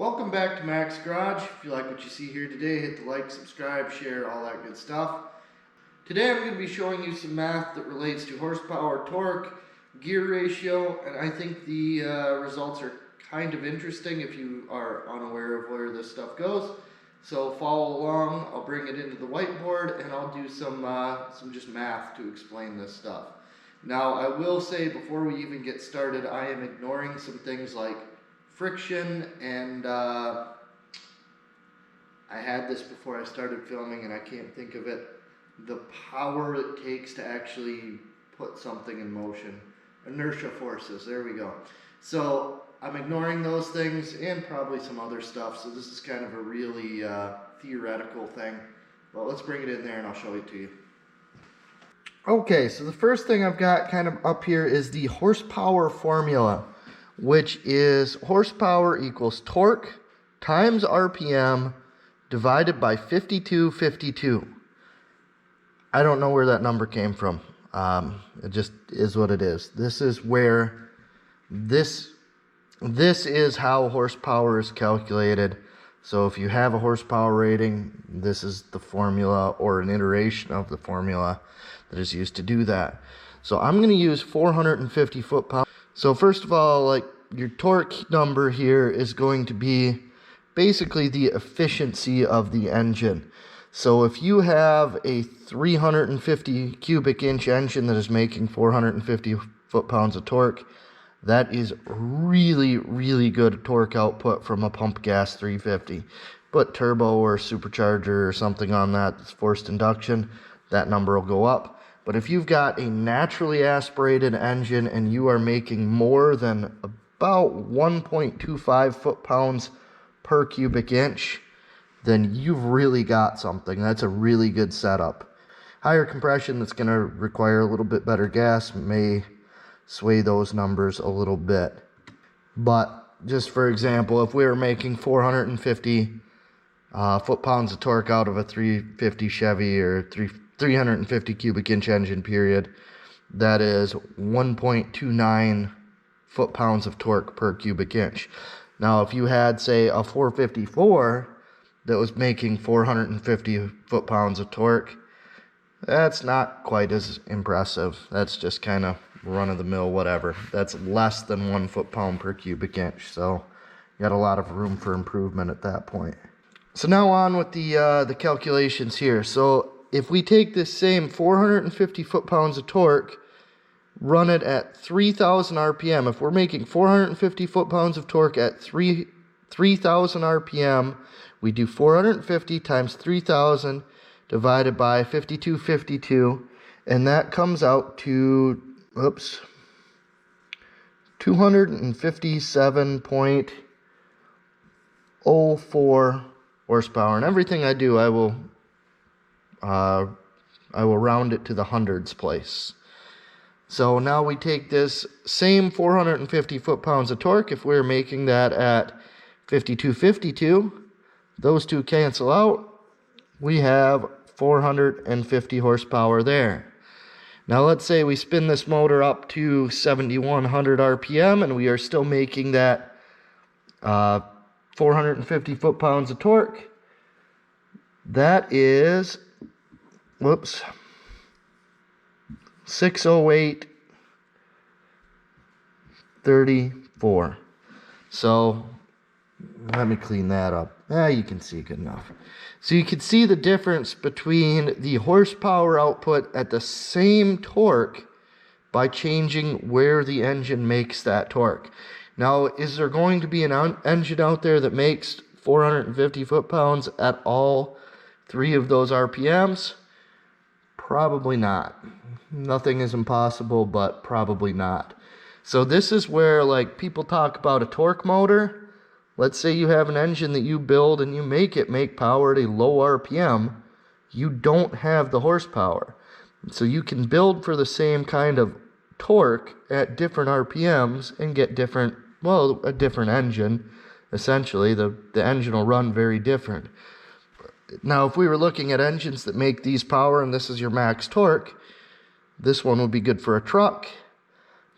Welcome back to Mac's Garage. If you like what you see here today, hit the like, subscribe, share, all that good stuff. Today I'm going to be showing you some math that relates to horsepower, torque, gear ratio, and I think the results are kind of interesting if you are unaware of where this stuff goes. So follow along. I'll bring it into the whiteboard and I'll do some just math to explain this stuff. Now I will say before we even get started, I am ignoring some things like friction, and I had this before I started filming and I can't think of it. The power it takes to actually put something in motion. Inertia forces, there we go. So I'm ignoring those things and probably some other stuff. So this is kind of a really theoretical thing. But let's bring it in there and I'll show it to you. Okay, so the first thing I've got kind of up here is the horsepower formula, which is horsepower equals torque times RPM divided by 5252. I don't know where that number came from. It just is what it is. This is where this is how horsepower is calculated. So if you have a horsepower rating, this is the formula or an iteration of the formula that is used to do that. So I'm going to use 450 foot-pounds. So first of all, like, your torque number here is going to be basically the efficiency of the engine. So if you have a 350 cubic inch engine that is making 450 foot-pounds of torque, that is really, really good torque output from a pump gas 350. Put turbo or supercharger or something on that that's forced induction, that number will go up. But if you've got a naturally aspirated engine and you are making more than about 1.25 foot-pounds per cubic inch, then you've really got something. That's a really good setup. Higher compression that's going to require a little bit better gas may sway those numbers a little bit. But just for example, if we were making 450 foot-pounds of torque out of a 350 Chevy or 350 cubic inch engine period, that is 1.29 foot-pounds of torque per cubic inch. Now if you had, say, a 454 that was making 450 foot-pounds of torque, that's not quite as impressive. That's just kind of run-of-the-mill whatever. That's less than 1 foot-pound per cubic inch, so you got a lot of room for improvement at that point. So now on with the calculations here. So if we take this same 450 foot-pounds of torque, run it at 3,000 RPM. If we're making 450 foot-pounds of torque at 3,000 RPM, we do 450 times 3,000 divided by 5252, and that comes out to, 257.04 horsepower. And everything I do, I will round it to the hundreds place. So now we take this same 450 foot-pounds of torque. If we're making that at 5252, those two cancel out. We have 450 horsepower there. Now let's say we spin this motor up to 7,100 RPM and we are still making that 450 foot-pounds of torque. That is, 608.34. So let me clean that up. You can see good enough. So you can see the difference between the horsepower output at the same torque by changing where the engine makes that torque. Now, is there going to be an engine out there that makes 450 foot-pounds at all three of those RPMs? Probably not. Nothing is impossible, but probably not. So this is where, like, people talk about a torque motor. Let's say you have an engine that you build and you make it make power at a low RPM. You don't have the horsepower. So you can build for the same kind of torque at different RPMs and get different, well, a different engine. Essentially, the engine will run very different. Now, if we were looking at engines that make these power and this is your max torque, this one would be good for a truck.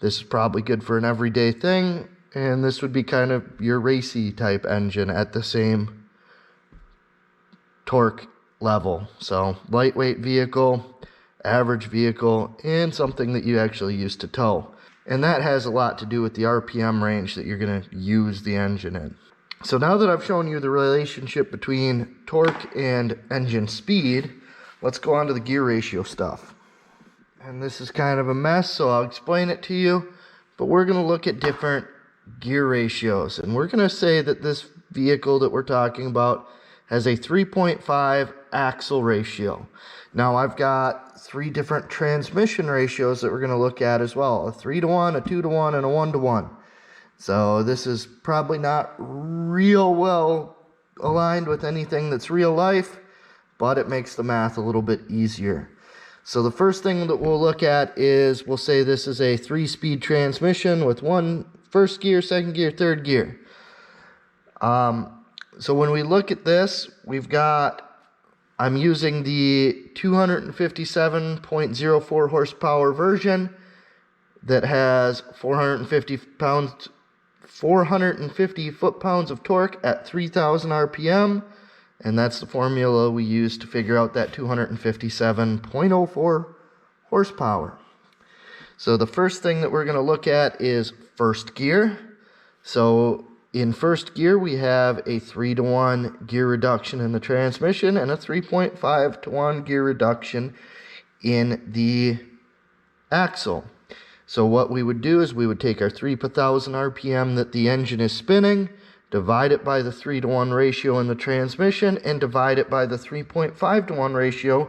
This is probably good for an everyday thing. and this would be kind of your racy type engine at the same torque level. So lightweight vehicle, average vehicle, and something that you actually use to tow. And that has a lot to do with the RPM range that you're going to use the engine in. So now that I've shown you the relationship between torque and engine speed, let's go on to the gear ratio stuff. And this is kind of a mess, so I'll explain it to you. But we're going to look at different gear ratios. And we're going to say that this vehicle that we're talking about has a 3.5 axle ratio. Now I've got 3 different transmission ratios that we're going to look at as well. A 3-to-1, a 2-to-1, and a 1-to-1. So this is probably not real well aligned with anything that's real life, but it makes the math a little bit easier. So the first thing that we'll look at is, we'll say this is a 3-speed transmission with first gear, second gear, third gear. So when we look at this, I'm using the 257.04 horsepower version that has 450 foot-pounds of torque at 3,000 RPM. And that's the formula we use to figure out that 257.04 horsepower. So the first thing that we're going to look at is first gear. So in first gear, we have a 3-to-1 gear reduction in the transmission and a 3.5-to-1 gear reduction in the axle. So what we would do is we would take our 3 per 1,000 RPM that the engine is spinning, divide it by the 3-to-1 ratio in the transmission, and divide it by the 3.5-to-1 ratio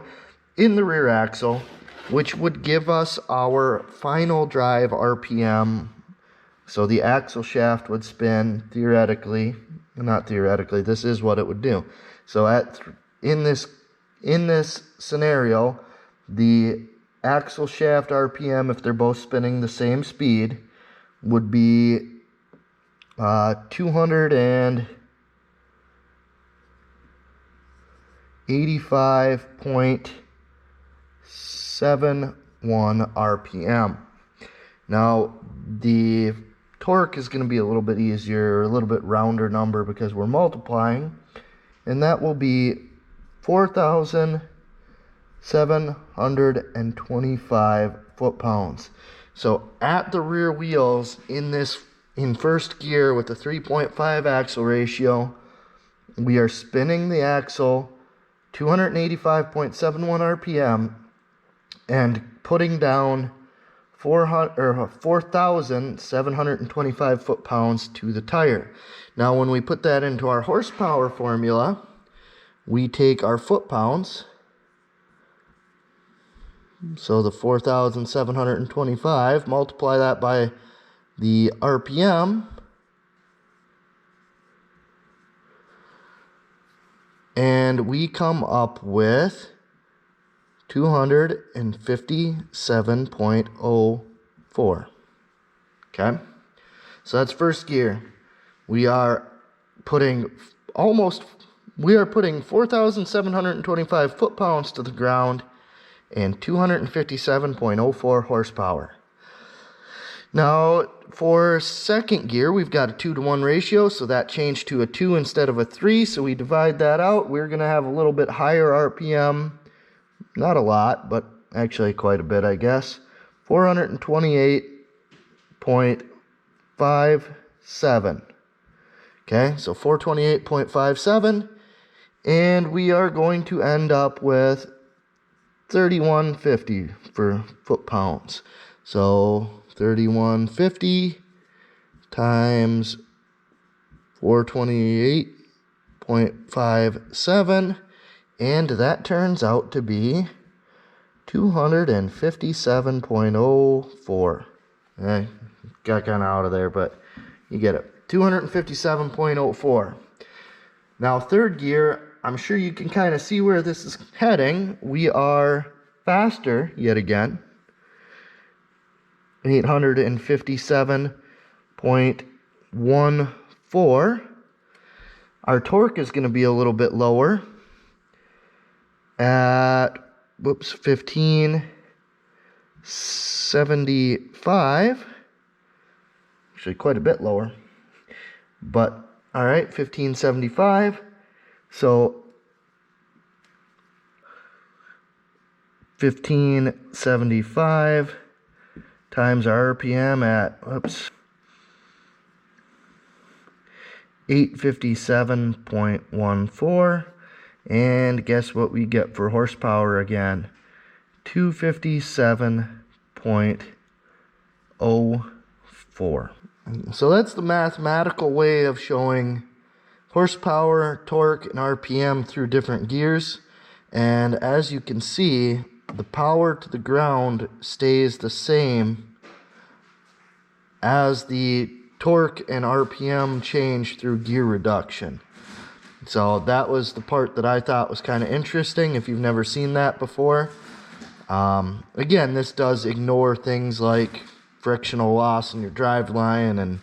in the rear axle, which would give us our final drive RPM. So the axle shaft would spin theoretically, not theoretically, this is what it would do. So in this scenario, the axle shaft RPM, if they're both spinning the same speed, would be 285.71 RPM. Now, the torque is going to be a little bit easier, a little bit rounder number because we're multiplying, and that will be 4,725 foot-pounds. So at the rear wheels in first gear with the 3.5 axle ratio, we are spinning the axle 285.71 RPM and putting down 4,725 foot-pounds to the tire. Now when we put that into our horsepower formula, we take our foot-pounds, so the 4,725, multiply that by the RPM, and we come up with 257.04. Okay, so that's first gear. We are putting 4,725 foot-pounds to the ground and 257.04 horsepower. Now, for second gear, we've got a 2-to-1 ratio, so that changed to a 2 instead of a 3, so we divide that out. We're going to have a little bit higher RPM, not a lot, but actually quite a bit, I guess. 428.57. Okay, so 428.57, and we are going to end up with 3150 for foot-pounds. So 3150 times 428.57, and that turns out to be 257.04. I got kind of out of there, but you get it. 257.04. Now third gear, I'm sure you can kind of see where this is heading. We are faster yet again. 857.14. Our torque is going to be a little bit lower at 1575. actually quite a bit lower. But all right, 1575. So 1575 times our RPM at 857.14, and guess what we get for horsepower again? 257.04. So that's the mathematical way of showing horsepower, torque, and RPM through different gears. And as you can see, the power to the ground stays the same as the torque and RPM change through gear reduction. So that was the part that I thought was kind of interesting if you've never seen that before. Again, this does ignore things like frictional loss in your driveline and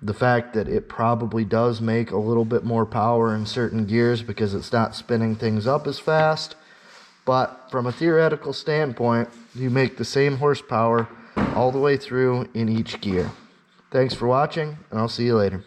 the fact that it probably does make a little bit more power in certain gears because it's not spinning things up as fast. But from a theoretical standpoint, you make the same horsepower all the way through in each gear. Thanks for watching, and I'll see you later.